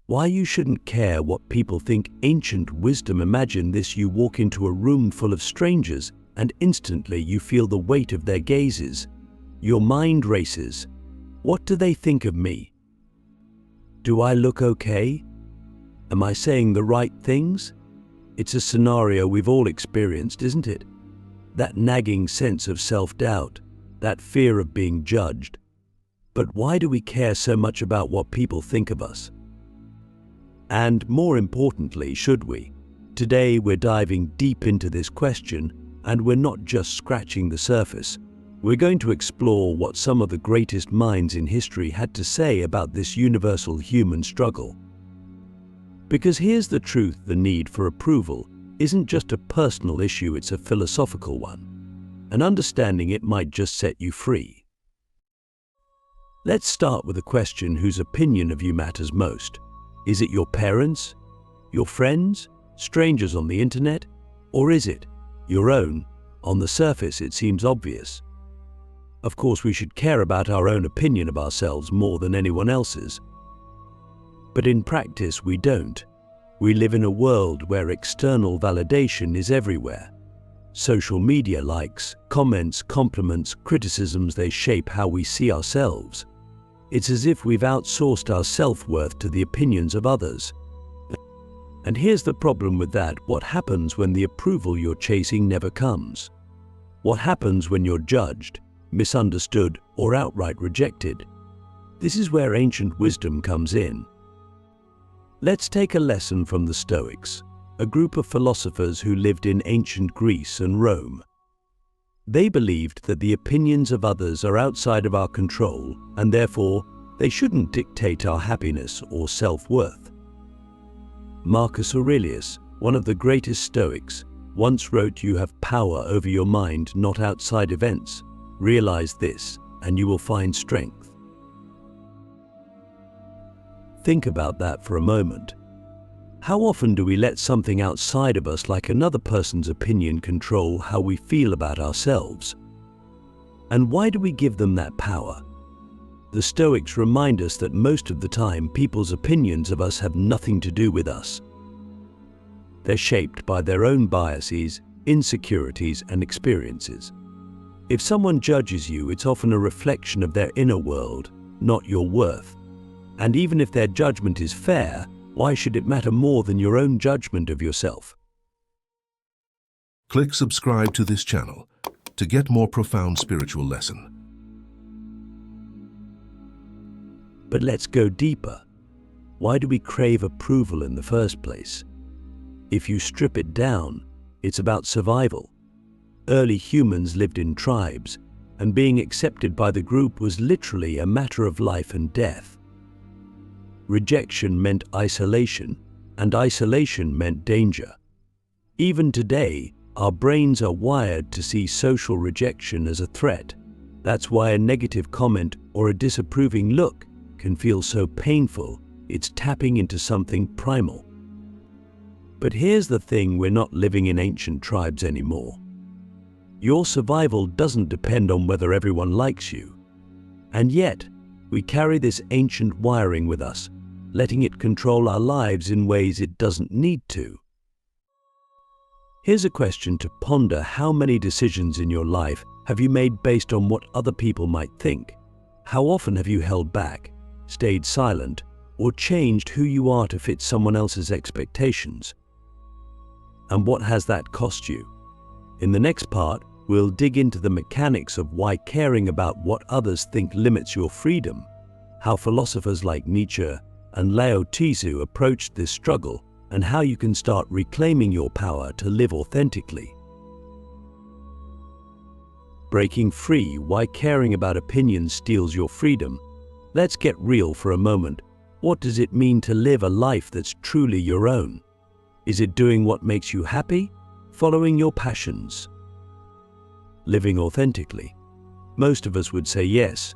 Why you shouldn't care what people think. Ancient wisdom. Imagine this: you walk into a room full of strangers and instantly you feel the weight of their gazes. Your mind races. What do they think of me? Do I look okay? Am I saying the right things? It's a scenario we've all experienced, isn't it? That nagging sense of self-doubt, that fear of being judged. But why do we care so much about what people think of us? And more importantly, should we? Today we're diving deep into this question, and we're not just scratching the surface. We're going to explore what some of the greatest minds in history had to say about this universal human struggle. Because here's the truth: the need for approval isn't just a personal issue, it's a philosophical one. And understanding it might just set you free. Let's start with a question: whose opinion of you matters most? Is it your parents, your friends, strangers on the internet, or is it your own? On the surface, it seems obvious. Of course, we should care about our own opinion of ourselves more than anyone else's. But in practice, we don't. We live in a world where external validation is everywhere. Social media likes, comments, compliments, criticisms, they shape how we see ourselves. It's as if we've outsourced our self-worth to the opinions of others. And here's the problem with that: what happens when the approval you're chasing never comes? What happens when you're judged, misunderstood, or outright rejected? This is where ancient wisdom comes in. Let's take a lesson from the Stoics, a group of philosophers who lived in ancient Greece and Rome. They believed that the opinions of others are outside of our control, and therefore they shouldn't dictate our happiness or self-worth. Marcus Aurelius, one of the greatest Stoics, once wrote, "You have power over your mind, not outside events. Realize this, and you will find strength." Think about that for a moment. How often do we let something outside of us, like another person's opinion, control how we feel about ourselves? And why do we give them that power? The Stoics remind us that most of the time, people's opinions of us have nothing to do with us. They're shaped by their own biases, insecurities, and experiences. If someone judges you, it's often a reflection of their inner world, not your worth. And even if their judgment is fair, why should it matter more than your own judgment of yourself? Click subscribe to this channel to get more profound spiritual lesson. But let's go deeper. Why do we crave approval in the first place? If you strip it down, it's about survival. Early humans lived in tribes, and being accepted by the group was literally a matter of life and death. Rejection meant isolation, and isolation meant danger. Even today, our brains are wired to see social rejection as a threat. That's why a negative comment or a disapproving look can feel so painful. It's tapping into something primal. But here's the thing: we're not living in ancient tribes anymore. Your survival doesn't depend on whether everyone likes you. And yet, we carry this ancient wiring with us, letting it control our lives in ways it doesn't need to. Here's a question to ponder: how many decisions in your life have you made based on what other people might think? How often have you held back, stayed silent, or changed who you are to fit someone else's expectations? And what has that cost you? In the next part, we'll dig into the mechanics of why caring about what others think limits your freedom, how philosophers like Nietzsche and Lao Tzu approached this struggle, and how you can start reclaiming your power to live authentically. Breaking free: why caring about opinions steals your freedom. Let's get real for a moment. What does it mean to live a life that's truly your own? Is it doing what makes you happy? Following your passions? Living authentically? Most of us would say yes.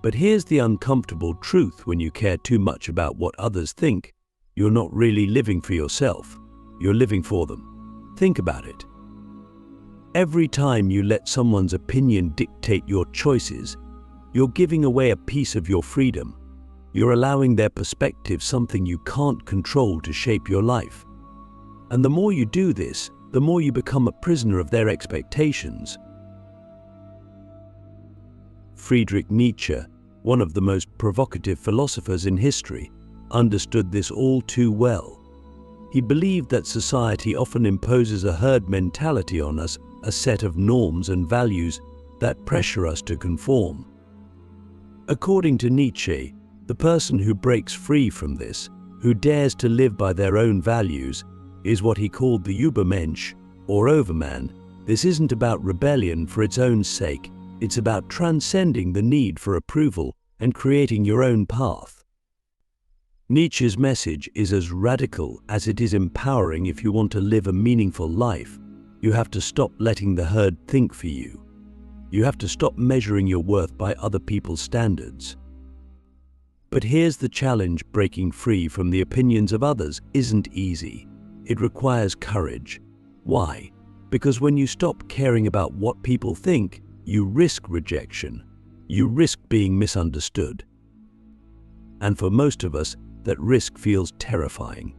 But here's the uncomfortable truth: when you care too much about what others think, you're not really living for yourself. You're living for them. Think about it. Every time you let someone's opinion dictate your choices, you're giving away a piece of your freedom. You're allowing their perspective, something you can't control, to shape your life. And the more you do this, the more you become a prisoner of their expectations. Friedrich Nietzsche, one of the most provocative philosophers in history, understood this all too well. He believed that society often imposes a herd mentality on us, a set of norms and values that pressure us to conform. According to Nietzsche, the person who breaks free from this, who dares to live by their own values, is what he called the Übermensch, or overman. This isn't about rebellion for its own sake, it's about transcending the need for approval and creating your own path. Nietzsche's message is as radical as it is empowering. If you want to live a meaningful life, you have to stop letting the herd think for you. You have to stop measuring your worth by other people's standards. But here's the challenge: breaking free from the opinions of others isn't easy. It requires courage. Why? Because when you stop caring about what people think, you risk rejection. You risk being misunderstood. And for most of us, that risk feels terrifying.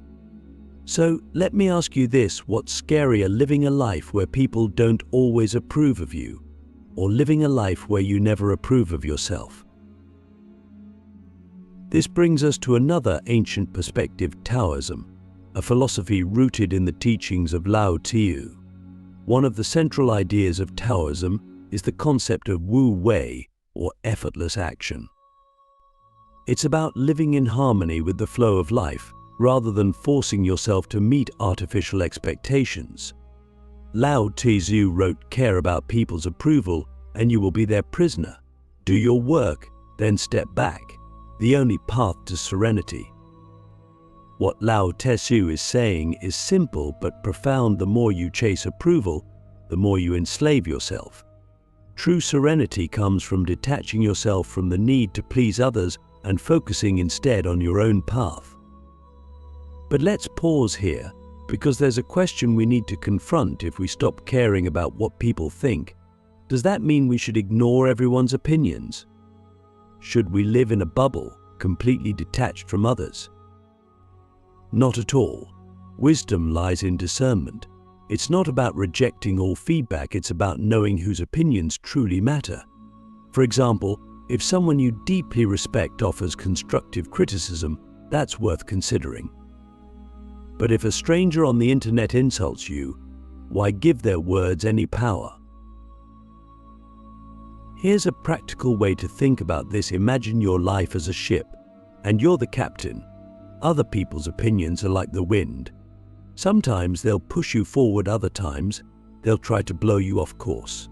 So let me ask you this: what's scarier, living a life where people don't always approve of you, or living a life where you never approve of yourself? This brings us to another ancient perspective, Taoism, a philosophy rooted in the teachings of Lao Tzu. One of the central ideas of Taoism is the concept of Wu Wei, or effortless action. It's about living in harmony with the flow of life, rather than forcing yourself to meet artificial expectations. Lao Tzu wrote, "Care about people's approval, and you will be their prisoner. Do your work, then step back. The only path to serenity." What Lao Tzu is saying is simple but profound. The more you chase approval, the more you enslave yourself. True serenity comes from detaching yourself from the need to please others and focusing instead on your own path. But let's pause here, because there's a question we need to confront. If we stop caring about what people think, does that mean we should ignore everyone's opinions? Should we live in a bubble, completely detached from others? Not at all. Wisdom lies in discernment. It's not about rejecting all feedback, it's about knowing whose opinions truly matter. For example, if someone you deeply respect offers constructive criticism, that's worth considering. But if a stranger on the internet insults you, why give their words any power? Here's a practical way to think about this. Imagine your life as a ship, and you're the captain. Other people's opinions are like the wind. Sometimes they'll push you forward, other times they'll try to blow you off course.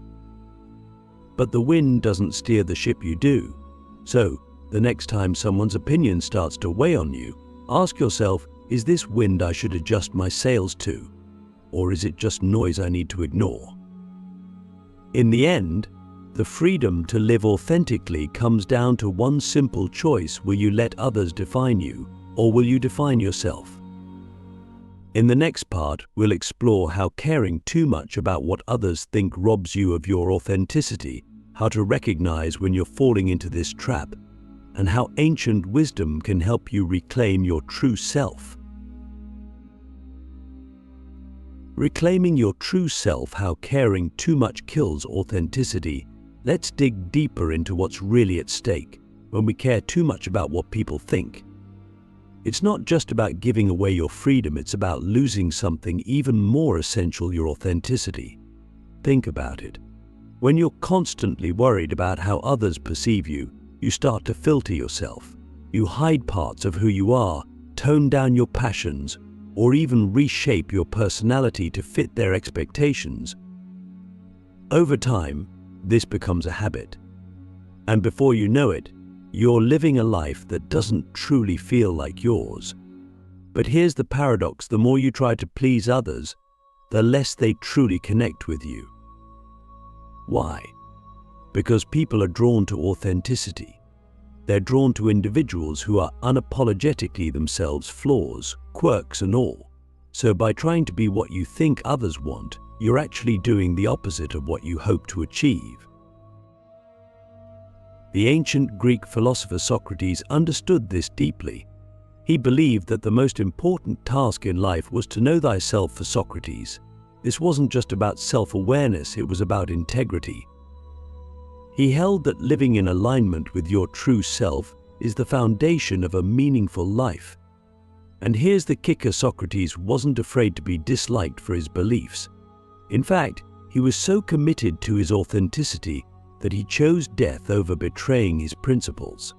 But the wind doesn't steer the ship, you do. So, the next time someone's opinion starts to weigh on you, ask yourself, is this wind I should adjust my sails to? Or is it just noise I need to ignore? In the end, the freedom to live authentically comes down to one simple choice: will you let others define you, or will you define yourself? In the next part, we'll explore how caring too much about what others think robs you of your authenticity, how to recognize when you're falling into this trap, and how ancient wisdom can help you reclaim your true self. Reclaiming your true self, how caring too much kills authenticity. Let's dig deeper into what's really at stake when we care too much about what people think. It's not just about giving away your freedom, it's about losing something even more essential: your authenticity. Think about it. When you're constantly worried about how others perceive you, you start to filter yourself. You hide parts of who you are, tone down your passions, or even reshape your personality to fit their expectations. Over time, this becomes a habit. And before you know it, you're living a life that doesn't truly feel like yours. But here's the paradox: the more you try to please others, the less they truly connect with you. Why? Because people are drawn to authenticity. They're drawn to individuals who are unapologetically themselves, flaws, quirks and all. So by trying to be what you think others want, you're actually doing the opposite of what you hope to achieve. The ancient Greek philosopher Socrates understood this deeply. He believed that the most important task in life was to know thyself. For Socrates, this wasn't just about self-awareness, it was about integrity. He held that living in alignment with your true self is the foundation of a meaningful life. And here's the kicker: Socrates wasn't afraid to be disliked for his beliefs. In fact, he was so committed to his authenticity that he chose death over betraying his principles.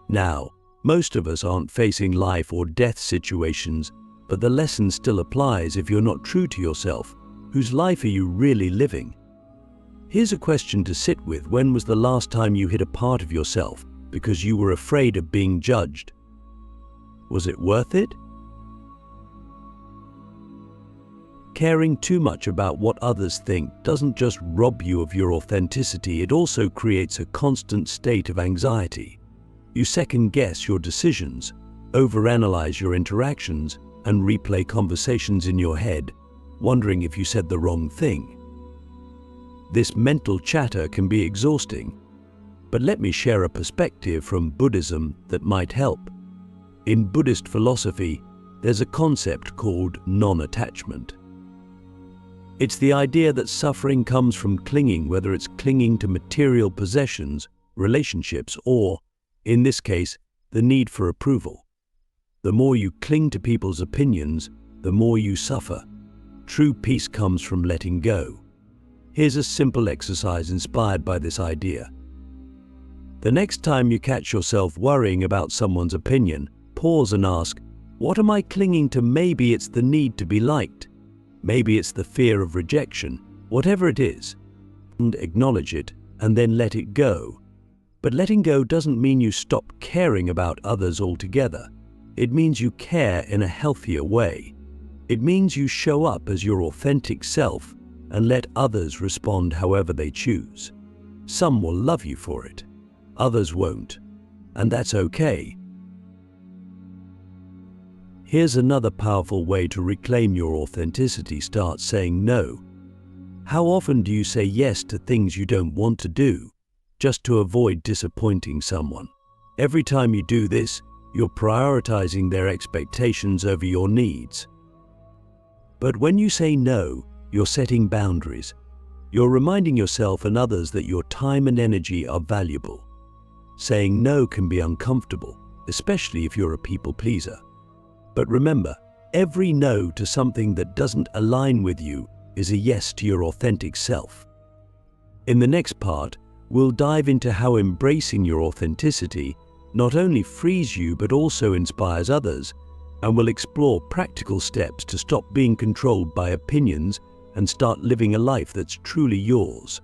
Now, most of us aren't facing life or death situations, but the lesson still applies. If you're not true to yourself, whose life are you really living? Here's a question to sit with: when was the last time you hid a part of yourself because you were afraid of being judged? Was it worth it? Caring too much about what others think doesn't just rob you of your authenticity, it also creates a constant state of anxiety. You second-guess your decisions, overanalyze your interactions, and replay conversations in your head, wondering if you said the wrong thing. This mental chatter can be exhausting, but let me share a perspective from Buddhism that might help. In Buddhist philosophy, there's a concept called non-attachment. It's the idea that suffering comes from clinging, whether it's clinging to material possessions, relationships, or, in this case, the need for approval. The more you cling to people's opinions, the more you suffer. True peace comes from letting go. Here's a simple exercise inspired by this idea. The next time you catch yourself worrying about someone's opinion, pause and ask, what am I clinging to? Maybe it's the need to be liked. Maybe it's the fear of rejection. Whatever it is, and acknowledge it and then let it go. But letting go doesn't mean you stop caring about others altogether. It means you care in a healthier way. It means you show up as your authentic self and let others respond however they choose. Some will love you for it, others won't, and that's okay. Here's another powerful way to reclaim your authenticity: start saying no. How often do you say yes to things you don't want to do, just to avoid disappointing someone? Every time you do this, you're prioritizing their expectations over your needs. But when you say no, you're setting boundaries. You're reminding yourself and others that your time and energy are valuable. Saying no can be uncomfortable, especially if you're a people pleaser. But remember, every no to something that doesn't align with you is a yes to your authentic self. In the next part, we'll dive into how embracing your authenticity not only frees you but also inspires others, and we'll explore practical steps to stop being controlled by opinions and start living a life that's truly yours.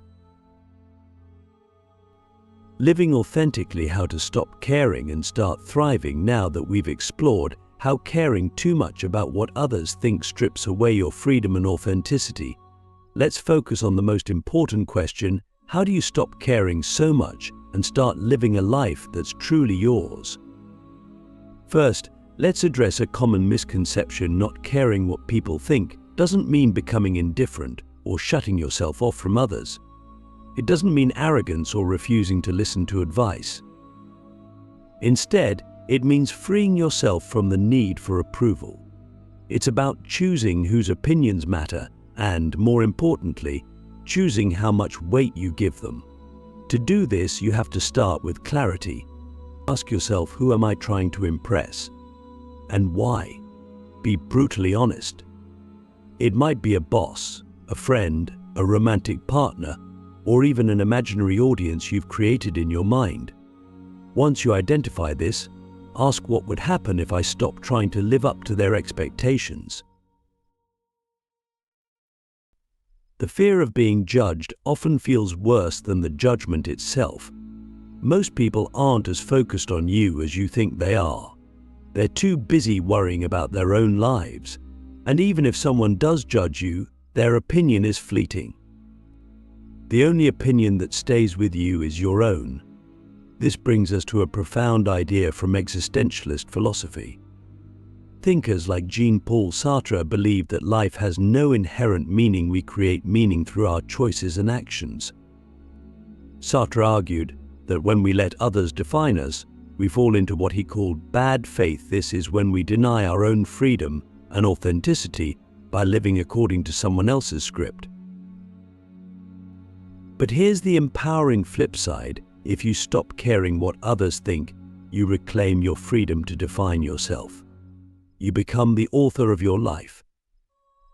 Living authentically: how to stop caring and start thriving. Now that we've explored how caring too much about what others think strips away your freedom and authenticity, let's focus on the most important question: how do you stop caring so much and start living a life that's truly yours? First, let's address a common misconception: not caring what people think doesn't mean becoming indifferent or shutting yourself off from others. It doesn't mean arrogance or refusing to listen to advice. Instead, it means freeing yourself from the need for approval. It's about choosing whose opinions matter and, more importantly, choosing how much weight you give them. To do this, you have to start with clarity. Ask yourself, who am I trying to impress? And why? Be brutally honest. It might be a boss, a friend, a romantic partner, or even an imaginary audience you've created in your mind. Once you identify this, ask, what would happen if I stopped trying to live up to their expectations? The fear of being judged often feels worse than the judgment itself. Most people aren't as focused on you as you think they are. They're too busy worrying about their own lives. And even if someone does judge you, their opinion is fleeting. The only opinion that stays with you is your own. This brings us to a profound idea from existentialist philosophy. Thinkers like Jean-Paul Sartre believed that life has no inherent meaning. We create meaning through our choices and actions. Sartre argued that when we let others define us, we fall into what he called bad faith. This is when we deny our own freedom and authenticity by living according to someone else's script. But here's the empowering flip side. If you stop caring what others think, you reclaim your freedom to define yourself. You become the author of your life.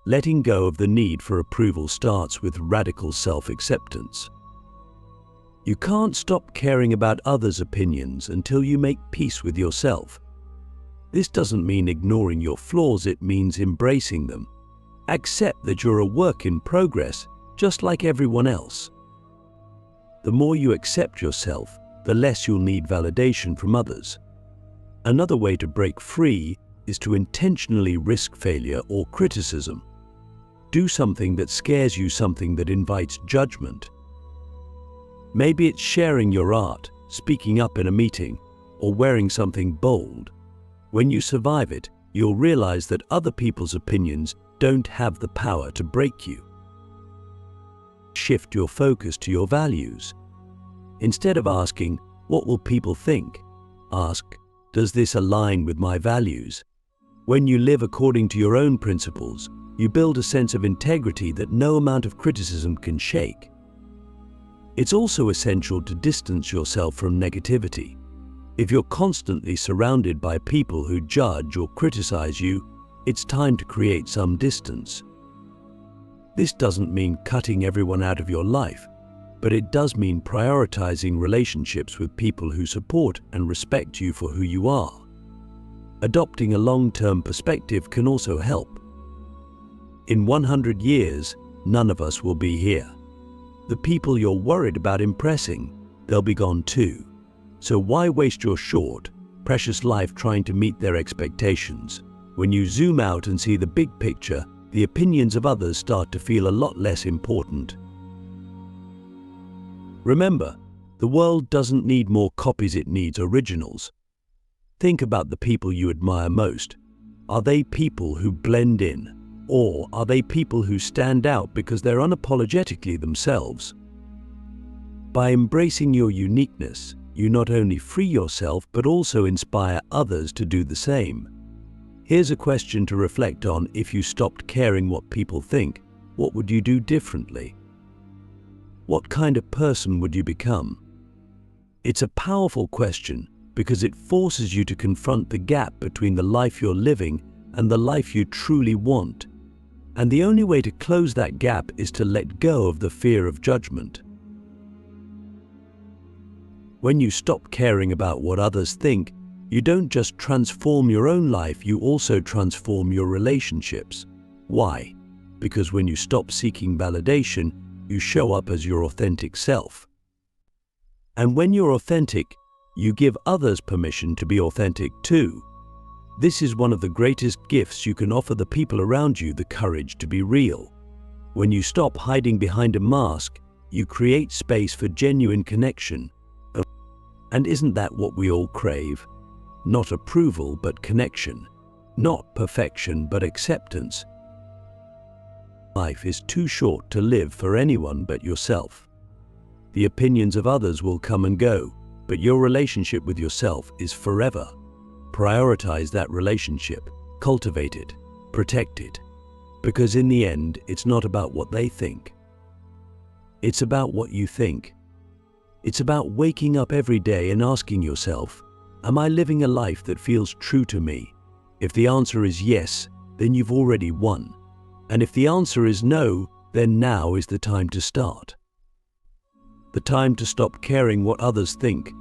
Letting go of the need for approval starts with radical self-acceptance. You can't stop caring about others' opinions until you make peace with yourself. This doesn't mean ignoring your flaws, it means embracing them. Accept that you're a work in progress, just like everyone else. The more you accept yourself, the less you'll need validation from others. Another way to break free is to intentionally risk failure or criticism. Do something that scares you, something that invites judgment. Maybe it's sharing your art, speaking up in a meeting, or wearing something bold. When you survive it, you'll realize that other people's opinions don't have the power to break you. Shift your focus to your values. Instead of asking, "What will people think?" ask, "Does this align with my values?" When you live according to your own principles, you build a sense of integrity that no amount of criticism can shake. It's also essential to distance yourself from negativity. If you're constantly surrounded by people who judge or criticize you, it's time to create some distance. This doesn't mean cutting everyone out of your life, but it does mean prioritizing relationships with people who support and respect you for who you are. Adopting a long-term perspective can also help. In 100 years, none of us will be here. The people you're worried about impressing, they'll be gone too. So why waste your short, precious life trying to meet their expectations? When you zoom out and see the big picture, the opinions of others start to feel a lot less important. Remember, the world doesn't need more copies, it needs originals. Think about the people you admire most. Are they people who blend in? Or are they people who stand out because they're unapologetically themselves? By embracing your uniqueness, you not only free yourself but also inspire others to do the same. Here's a question to reflect on. If you stopped caring what people think, what would you do differently? What kind of person would you become? It's a powerful question because it forces you to confront the gap between the life you're living and the life you truly want. And the only way to close that gap is to let go of the fear of judgment. When you stop caring about what others think, you don't just transform your own life, you also transform your relationships. Why? Because when you stop seeking validation, you show up as your authentic self. And when you're authentic, you give others permission to be authentic too. This is one of the greatest gifts you can offer the people around you, the courage to be real. When you stop hiding behind a mask, you create space for genuine connection. And isn't that what we all crave? Not approval, but connection. Not perfection, but acceptance. Life is too short to live for anyone but yourself. The opinions of others will come and go, but your relationship with yourself is forever. Prioritize that relationship, cultivate it, protect it. Because in the end, it's not about what they think. It's about what you think. It's about waking up every day and asking yourself, am I living a life that feels true to me? If the answer is yes, then you've already won. And if the answer is no, then now is the time to start. The time to stop caring what others think.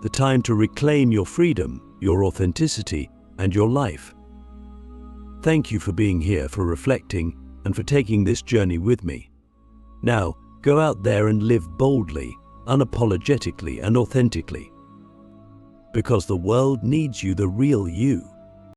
The time to reclaim your freedom, your authenticity, and your life. Thank you for being here, for reflecting, and for taking this journey with me. Now, go out there and live boldly, unapologetically, and authentically. Because the world needs you, the real you.